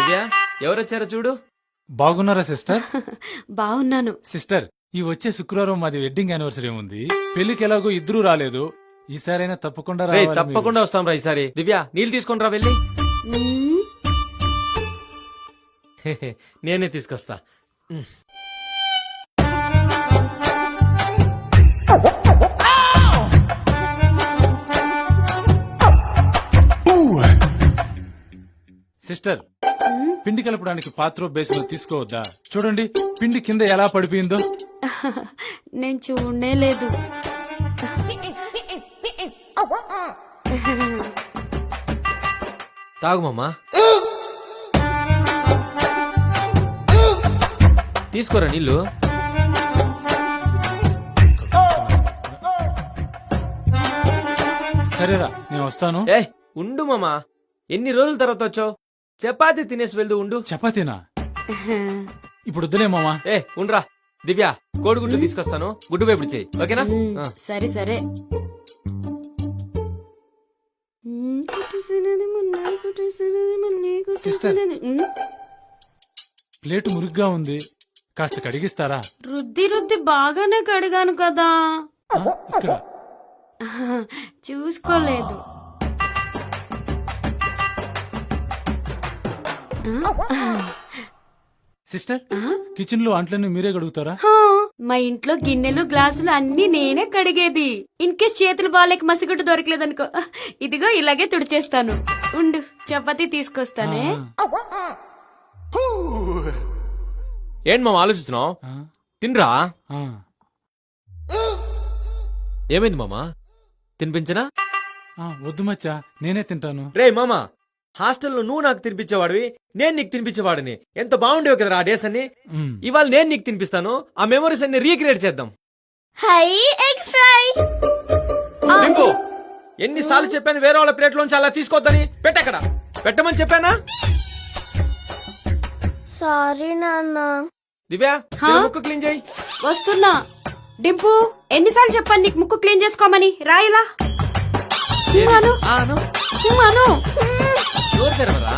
దివ్య ఎవరొచ్చారో చూడు. బాగున్నారా సిస్టర్? బాగున్నాను. సిస్టర్, ఈ వచ్చే శుక్రవారం మాది వెడ్డింగ్ యానివర్సరీ ఉంది. పెళ్లికి ఎలాగో ఇద్దరు రాలేదు, ఈసారైనా తప్పకుండా రేయ్, రావాలి తప్పకుండా వస్తాం రా ఈసారి. దివ్య నీళ్ళు తీసుకొని రా వెళ్ళి. మ్మ్. నేనే తీసుకొస్తా. సిస్టర్, పిండి కలపడానికి పాత్ర బేసిన్ తీసుకోవద్దా? చూడండి పిండి కింద ఎలా పడిపోయిందో. నేను చూడనే లేదు. తాగు మామా. తీసుకోరా నీళ్ళు. సరేరా, నేను వస్తాను. ఏ ఉండు మామా, ఎన్ని రోజుల తర్వాత వచ్చావు? చపాతీ తినేసి వెళ్దు. ఉండు. చపాతీనా? ఇప్పుడు వద్దులే మామా. ఏ ఉండ్రా. దివ్య కోడిగుడ్డు తీసుకొస్తాను, గుడ్డు వేపుడు చేయి. ఓకేనా? ఆ. సరే సరే. సిస్టర్, ప్లేట్ మురిగ్గా ఉంది, కాస్త కడిగిస్తారా? రుద్ది రుద్ది బాగానే కడిగాను కదా. ఇక్కడ చూసుకోలేదు. సిస్టర్, కిచెన్ లో అంట్లన్నీ మీరే కడుగుతారా? హా, మా ఇంట్లో గిన్నెలు గ్లాసులు అన్ని నేనే కడిగేది. ఇన్ కేస్ చేతులు బాలేక మసిగుడ్డు దొరకలేదనుకో, ఇదిగో ఇలాగే తుడిచేస్తాను. ఉండు, చపాతీ తీసుకొస్తానే. ఏంటి మామ ఆలోచిస్తున్నావు? ఆ, తినరా. ఆ. ఏమైంది మామా? తినిపించనా? వద్దు మచ్చా, నేనే తింటాను. రే మామా, హాస్టల్లో నువ్వు నాకు తినిపించేవాడివి, నేను నీకు తినిపించేవాడిని. ఎంత బాగుండేవి కదా ఆ డేస్ అన్ని. మ్. ఇవాళ నేను నీకు తినిపిస్తాను. ఆ మెమరీస్ అన్ని రీక్రియేట్ చేద్దాం. High egg fry. రింపు, ఎన్నిసార్లు చెప్పాను వేరే వాళ్ళ ప్లేట్లోంచి అలా తీసుకోవద్దని? పెట్టక్కడ పెట్టమని చెప్పానా? సారీ నాన్న. దివ్య హా? ముక్కు క్లీన్ చేయి. వస్తున్నా. డింపు, ఎన్నిసార్లు చెప్పాను నీకు ముక్కు క్లీన్ చేసుకోమని? రాయిలా. అను ఆను అను. ఎవరు తెరవరా?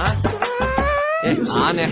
ఏ, ఆనే.